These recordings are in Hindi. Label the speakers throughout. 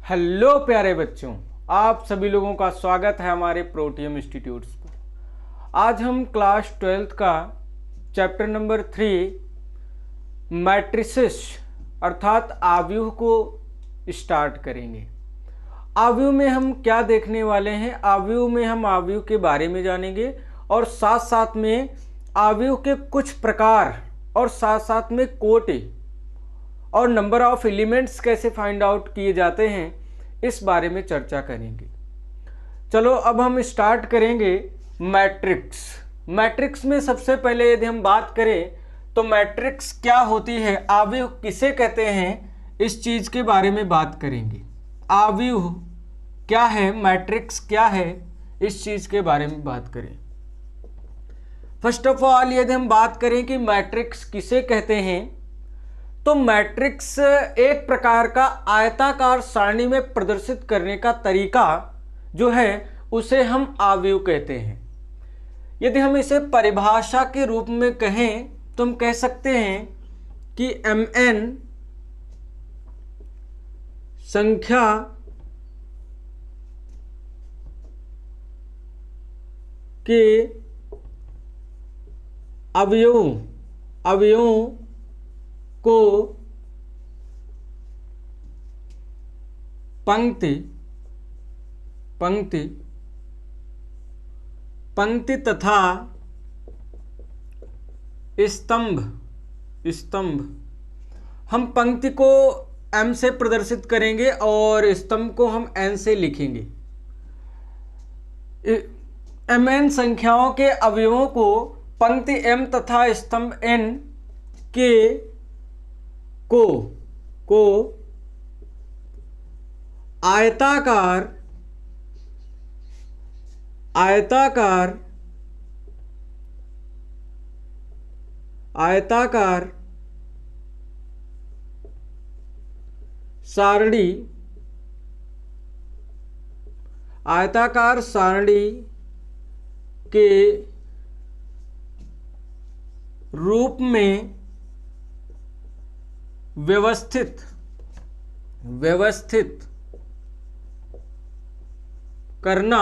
Speaker 1: हेलो प्यारे बच्चों, आप सभी लोगों का स्वागत है हमारे प्रोटियम इंस्टीट्यूट्स पर। आज हम क्लास 12th का चैप्टर नंबर 3 मैट्रिसेस अर्थात आव्यूह को स्टार्ट करेंगे। आव्यूह में हम क्या देखने वाले हैं? आव्यूह में हम आव्यूह के बारे में जानेंगे और साथ साथ में आव्यूह के कुछ प्रकार और साथ साथ में कोटि और नंबर ऑफ एलिमेंट्स कैसे फाइंड आउट किए जाते हैं इस बारे में चर्चा करेंगे। चलो अब हम स्टार्ट करेंगे मैट्रिक्स। मैट्रिक्स में सबसे पहले यदि हम बात करें तो मैट्रिक्स क्या होती है, आव्यूह किसे कहते हैं, इस चीज के बारे में बात करेंगे। आव्यूह क्या है, मैट्रिक्स क्या है, इस चीज के बारे में बात करें। फर्स्ट ऑफ ऑल यदि हम बात करें कि मैट्रिक्स किसे कहते हैं तो मैट्रिक्स एक प्रकार का आयताकार सारणी में प्रदर्शित करने का तरीका जो है उसे हम आव्यूह कहते हैं। यदि हम इसे परिभाषा के रूप में कहें तो हम कह सकते हैं कि mn संख्या के अवयवों को पंक्ति तथा स्तंभ हम पंक्ति को m से प्रदर्शित करेंगे और स्तंभ को हम n से लिखेंगे। mn संख्याओं के अवयवों को पंक्ति m तथा स्तंभ n के को आयताकार सारणी के रूप में व्यवस्थित करना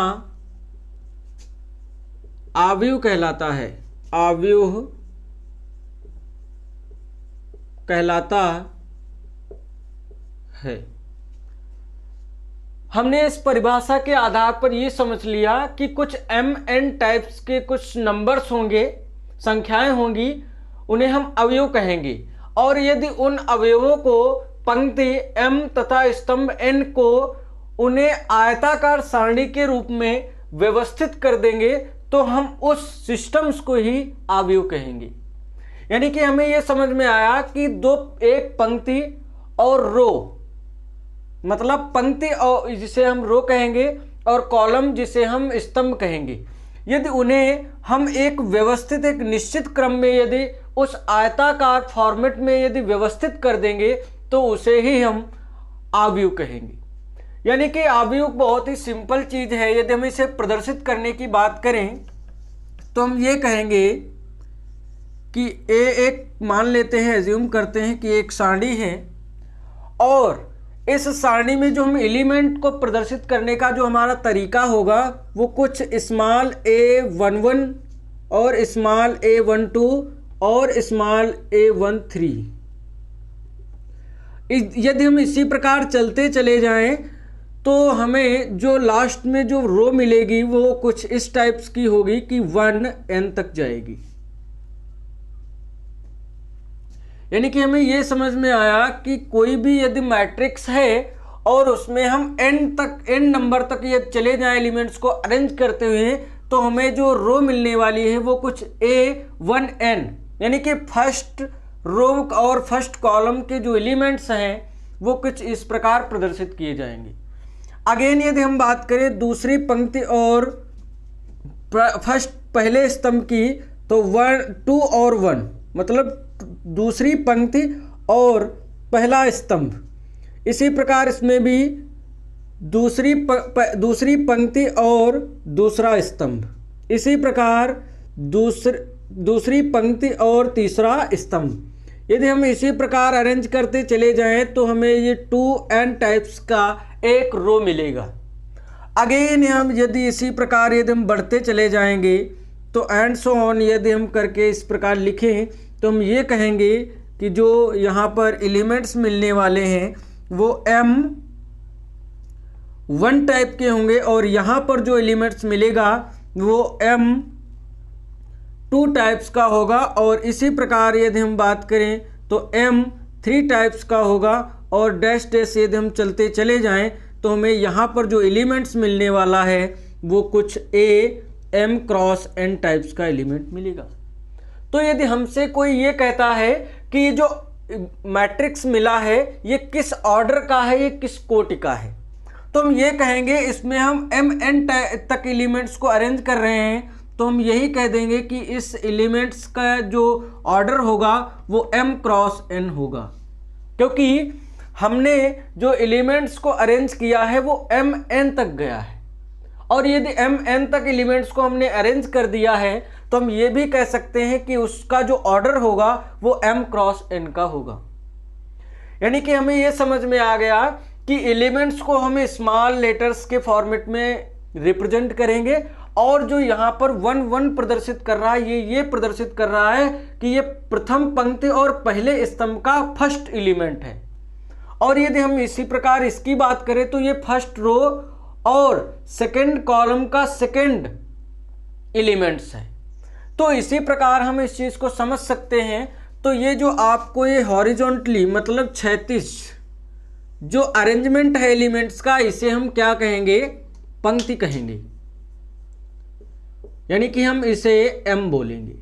Speaker 1: आव्यूह कहलाता है। आव्यूह कहलाता है। हमने इस परिभाषा के आधार पर यह समझ लिया कि कुछ mn टाइप्स के कुछ नंबर्स होंगे, संख्याएं होंगी, उन्हें हम अवयव कहेंगे। और यदि उन अवयवों को पंक्ति m तथा स्तंभ n को उन्हें आयताकार सारणी के रूप में व्यवस्थित कर देंगे तो हम उस सिस्टम्स को ही अवयव कहेंगे। यानी कि हमें यह समझ में आया कि एक पंक्ति और रो, मतलब पंक्ति और जिसे हम रो कहेंगे और कॉलम जिसे हम स्तंभ कहेंगे, यदि उन्हें हम एक व्यवस्थित एक निश्चित क्रम में यदि उस आयताकार फॉर्मेट में यदि व्यवस्थित कर देंगे तो उसे ही हम आव्यूह कहेंगे। यानी कि आव्यूह बहुत ही सिंपल चीज है। यदि हम इसे प्रदर्शित करने की बात करें तो हम ये कहेंगे कि एक मान लेते हैं, एज्यूम करते हैं कि एक सारणी है और इस सारणी में जो हम एलिमेंट को प्रदर्शित करने का जो हमारा तरीका होगा वो कुछ स्मॉल a11 और स्मॉल a12 और स्मॉल a13। यदि हम इसी प्रकार चलते चले जाएं तो हमें जो लास्ट में जो रो मिलेगी वो कुछ इस टाइप्स की होगी कि 1n तक जाएगी। यानी कि हमें यह समझ में आया कि कोई भी यदि मैट्रिक्स है और उसमें हम n नंबर तक ये चले जाएं एलिमेंट्स को अरेंज करते हुए तो हमें जो रो मिलने वाली है वो कुछ a1n, यानी कि फर्स्ट रो और फर्स्ट कॉलम के जो एलिमेंट्स हैं वो कुछ इस प्रकार प्रदर्शित किए जाएंगे। अगेन यदि हम बात करें दूसरी पंक्ति और पहले स्तंभ की तो 2 और 1, मतलब दूसरी पंक्ति और पहला स्तंभ। इसी प्रकार इसमें भी दूसरी पंक्ति और दूसरा स्तंभ। इसी प्रकार दूसरी पंक्ति और तीसरा स्तंभ। यदि हम इसी प्रकार अरेंज करते चले जाएं तो हमें ये 2n टाइप्स का एक रो मिलेगा। अगेन हम यदि इसी प्रकार यदि हम बढ़ते चले जाएंगे तो एंड सो ऑन यदि हम करके इस प्रकार लिखें तो हम ये कहेंगे कि जो यहाँ पर एलिमेंट्स मिलने वाले हैं वो M1 टाइप के होंगे और यहाँ पर जो एलिमेंट्स मिलेगा वो M2 टाइप्स का होगा। और इसी प्रकार यदि हम बात करें तो M3 टाइप्स का होगा और डैश डैश यदि हम चलते चले जाएं तो हमें यहाँ पर जो एलिमेंट्स मिलने वाला है वो कुछ M क्रॉस n टाइप्स का एलिमेंट मिलेगा। तो यदि हमसे कोई ये कहता है कि ये जो मैट्रिक्स मिला है ये किस ऑर्डर का है, ये किस कोटि का है, तो हम ये कहेंगे इसमें हम Mn तक एलिमेंट्स को अरेंज कर रहे हैं तो हम यही कह देंगे कि इस एलिमेंट्स का जो ऑर्डर होगा वो M क्रॉस n होगा, क्योंकि हमने जो एलिमेंट्स को अरेंज किया है वो Mn तक गया है। और यदि Mn तक एलिमेंट्स को हमने अरेंज कर दिया है तो हम ये भी कह सकते हैं कि उसका जो ऑर्डर होगा वो M क्रॉस n का होगा। यानी कि हमें ये समझ में आ गया कि एलिमेंट्स को हम स्मॉल लेटर्स के फॉर्मेट में रिप्रेजेंट करेंगे और जो यहाँ पर 1 प्रदर्शित कर रहा है ये प्रदर्शित कर रहा है कि ये प्रथम पंक्ति और पहले स्तंभ का फर्स्ट एलिमेंट है। और यदि हम इसी प्रकार इसकी बात करें तो ये फर्स्ट रो और सेकंड कॉलम का सेकंड एलिमेंट्स है। तो इसी प्रकार हम इस चीज को समझ सकते हैं। तो ये जो आपको ये हॉरिजॉन्टली मतलब क्षैतिज जो अरेंजमेंट है एलिमेंट्स का इसे हम क्या कहेंगे, पंक्ति कहेंगे, यानी कि हम इसे M बोलेंगे।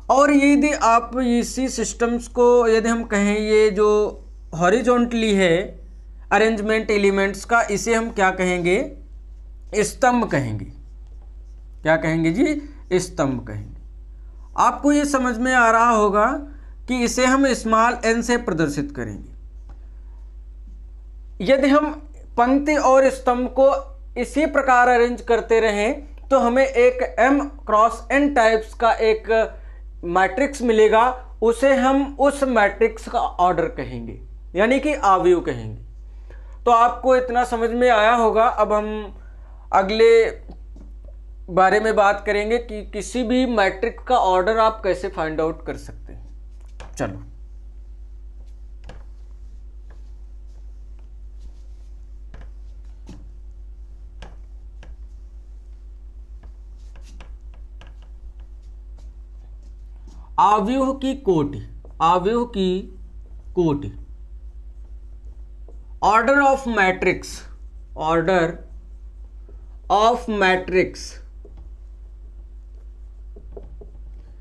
Speaker 1: और यदि आप इसी सिस्टम्स को यदि हम कहें ये जो हॉरिजॉन्टली है अरेंजमेंट एलिमेंट्स का इसे हम क्या कहेंगे, स्तंभ कहेंगे। क्या कहेंगे जी, स्तंभ कहेंगे। आपको ये समझ में आ रहा होगा कि इसे हम स्मॉल n से प्रदर्शित करेंगे। यदि हम पंक्ति और स्तंभ को इसी प्रकार अरेंज करते रहें तो हमें एक M क्रॉस n टाइप्स का एक मैट्रिक्स मिलेगा, उसे हम उस मैट्रिक्स का ऑर्डर कहेंगे, यानी कि अवयव कहेंगे। तो आपको इतना समझ में आया होगा। अब हम अगले बारे में बात करेंगे कि किसी भी मैट्रिक्स का ऑर्डर आप कैसे फाइंड आउट कर सकते हैं। चलो अवयव की कोटि, अवयव की कोटि, order of matrix, order of matrix,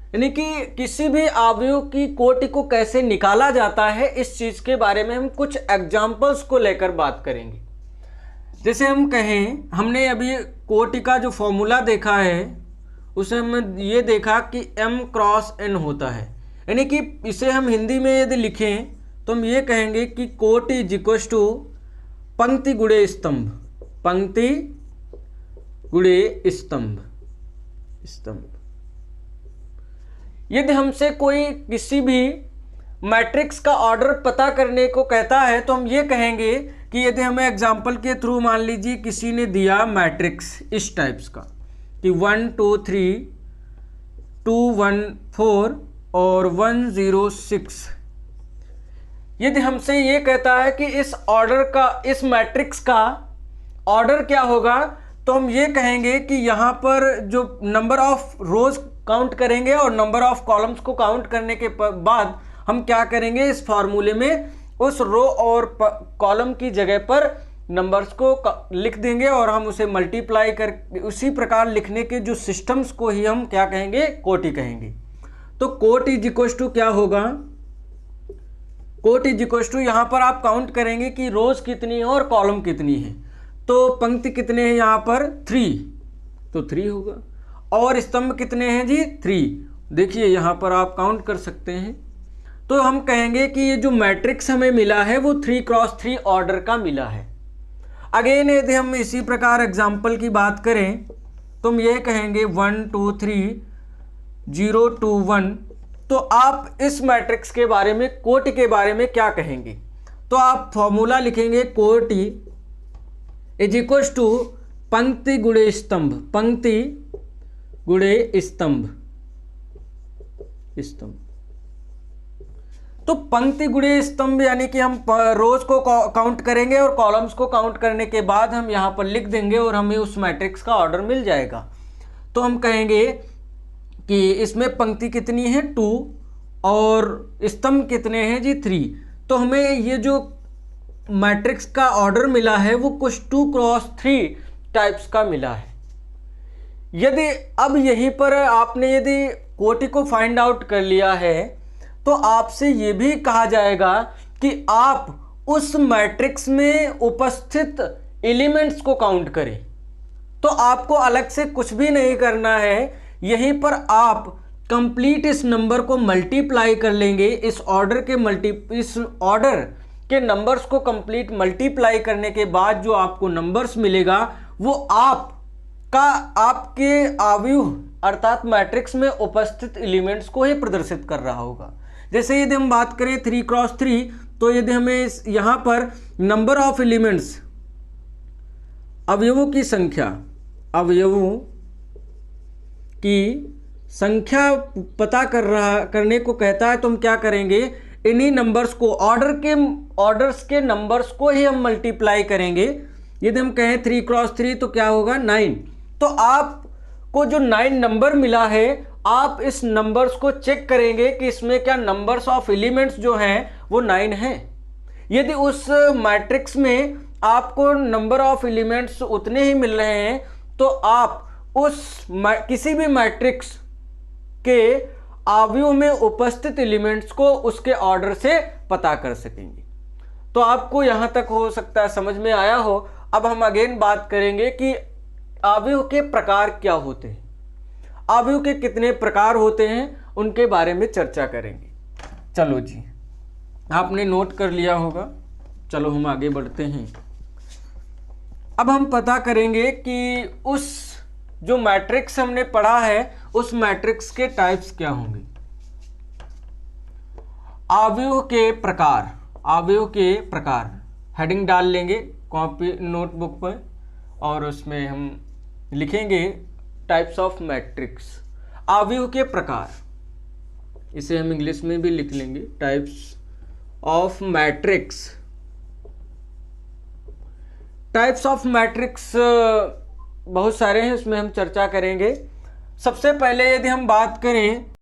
Speaker 1: यानी कि किसी भी अवयव की कोटि को कैसे निकाला जाता है इस चीज के बारे में हम कुछ एग्जांपल्स को लेकर बात करेंगे। जैसे हम कहें, हमने अभी कोटि का जो फॉर्मूला देखा है उसे हम ये देखा कि M क्रॉस n होता है, यानी कि इसे हम हिंदी में यदि लिखें तो हम ये कहेंगे कि कोटि इज इक्वल टू पंक्ति गुणे स्तंभ, पंक्ति गुणे स्तंभ, स्तंभ। यदि हमसे कोई किसी भी मैट्रिक्स का ऑर्डर पता करने को कहता है तो हम ये कहेंगे कि यदि हमें एग्जांपल के थ्रू मान लीजिए किसी ने दिया मैट्रिक्स इस टाइप्स का कि 1 2 3 2 1 4 और 1 0 6, यदि हमसे ये कहता है कि इस ऑर्डर का, इस मैट्रिक्स का ऑर्डर क्या होगा, तो हम ये कहेंगे कि यहाँ पर जो नंबर ऑफ रोज काउंट करेंगे और नंबर ऑफ कॉलम्स को काउंट करने के बाद हम क्या करेंगे, इस फॉर्मूले में उस रो और कॉलम की जगह पर नंबर्स को लिख देंगे और हम उसे मल्टीप्लाई कर उसी प्रकार लिखने के जो सिस्टम्स को ही हम क्या कहेंगे, कोटि कहेंगे। तो कोटि इज इक्वल टू क्या होगा, कोटि इज इक्वल टू यहाँ पर आप काउंट करेंगे कि रोज कितनी है और कॉलम कितनी है। तो पंक्ति कितने हैं यहाँ पर 3, तो 3 होगा। और स्तंभ कितने हैं जी 3, देखिए यहाँ पर आप काउंट कर सकते हैं। तो हम कहेंगे कि ये जो मैट्रिक्स हमें मिला है वो 3 क्रॉस 3 ऑर्डर का मिला है। अगेन यदि हम इसी प्रकार एग्जाम्पल की बात करें तो हम ये कहेंगे 1 2 3 0 2 1 तो आप इस मैट्रिक्स के बारे में, कोटि के बारे में क्या कहेंगे? तो आप फॉर्मूला लिखेंगे, कोटि इज इक्वल टू पंक्ति गुणे स्तंभ, पंक्ति गुणे स्तंभ, स्तंभ। तो पंक्ति गुणे स्तंभ यानी कि हम रोज को काउंट करेंगे और कॉलम्स को काउंट करने के बाद हम यहां पर लिख देंगे और हमें उस मैट्रिक्स का ऑर्डर मिल जाएगा। तो हम कहेंगे कि इसमें पंक्ति कितनी है 2 और स्तंभ कितने हैं जी 3। तो हमें ये जो मैट्रिक्स का ऑर्डर मिला है वो कुछ 2 क्रॉस 3 टाइप्स का मिला है। यदि अब यहीं पर आपने यदि कोटि को फाइंड आउट कर लिया है तो आपसे ये भी कहा जाएगा कि आप उस मैट्रिक्स में उपस्थित एलिमेंट्स को काउंट करें। तो आपको अलग से कुछ भी नहीं करना है, यहीं पर आप कंप्लीट इस नंबर को मल्टीप्लाई कर लेंगे। इस ऑर्डर के नंबर्स को कंप्लीट मल्टीप्लाई करने के बाद जो आपको नंबर्स मिलेगा वो आपके अवयव अर्थात मैट्रिक्स में उपस्थित एलिमेंट्स को ही प्रदर्शित कर रहा होगा। जैसे यदि हम बात करें 3 क्रॉस 3, तो यदि हमें यहां पर नंबर ऑफ एलिमेंट्स, अवयवों की संख्या, अवयवों की संख्या पता करने को कहता है, तो हम क्या करेंगे, इन्हीं नंबर्स को ऑर्डर्स के नंबर्स को ही हम मल्टीप्लाई करेंगे। यदि हम कहें 3 क्रॉस 3 तो क्या होगा 9। तो आपको जो 9 नंबर मिला है, आप इस नंबर्स को चेक करेंगे कि इसमें क्या नंबर्स ऑफ एलिमेंट्स जो हैं वो 9 हैं। यदि उस मैट्रिक्स में आपको नंबर ऑफ एलिमेंट्स उतने ही मिल रहे हैं तो आप किसी भी मैट्रिक्स के अवयव में उपस्थित एलिमेंट्स को उसके ऑर्डर से पता कर सकेंगे। तो आपको यहां तक हो सकता है समझ में आया हो। अब हम अगेन बात करेंगे कि अवयव के प्रकार क्या होते हैं, अवयव के कितने प्रकार होते हैं, उनके बारे में चर्चा करेंगे। चलो जी, आपने नोट कर लिया होगा। चलो हम आगे बढ़ते हैं। अब हम पता करेंगे कि उस जो मैट्रिक्स हमने पढ़ा है उस मैट्रिक्स के टाइप्स क्या होंगे। अवयव के प्रकार, अवयव के प्रकार हेडिंग डाल लेंगे कॉपी नोटबुक पर और उसमें हम लिखेंगे टाइप्स ऑफ मैट्रिक्स, अवयव के प्रकार। इसे हम इंग्लिश में भी लिख लेंगे, types of matrix. Types of matrix बहुत सारे हैं, उसमें हम चर्चा करेंगे। सबसे पहले यदि हम बात करें